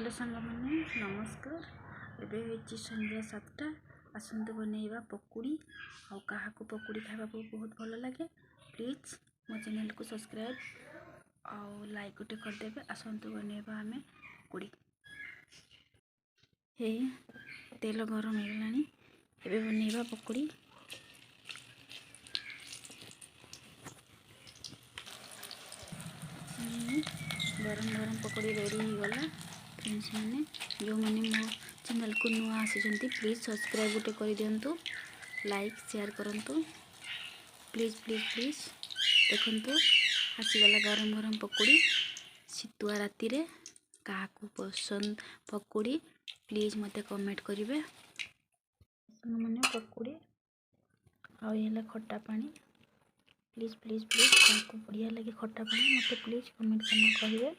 Hello सांग मैंने नमस्कार। एबे होइछि संध्या 7टा। आसंतु बनैबा पकुड़ी। आ कहा को पकुड़ी खावा बहुत भल लगे प्लीज मो चैनल को सब्सक्राइब और लाइक गोटे करदेवे। आसंतु बनैबा आमे पकुड़ी। हे तेल गरम हो गलानी एबे बनैबा पकुड़ी। गरम गरम पकड़ी रेडी हो गला। फ्रेंड्स मैंने जो मैंने मो चैनल को नुआ आसी प्लीज सब्सक्राइब गोटे कर दिंतु, लाइक शेयर करंतु प्लीज प्लीज प्लीज। देखंतु आसीगला गरम गरम पकड़ी शीतुआ राति रे। क्या पसंद पकड़ी प्लीज मते कमेंट करेंगे। मैंने पकड़ी आला खट्टा पानी प्लीज प्लीज प्लीज क्या बढ़िया लगे खट्टा पानी मते प्लीज कमेंट करना कहे।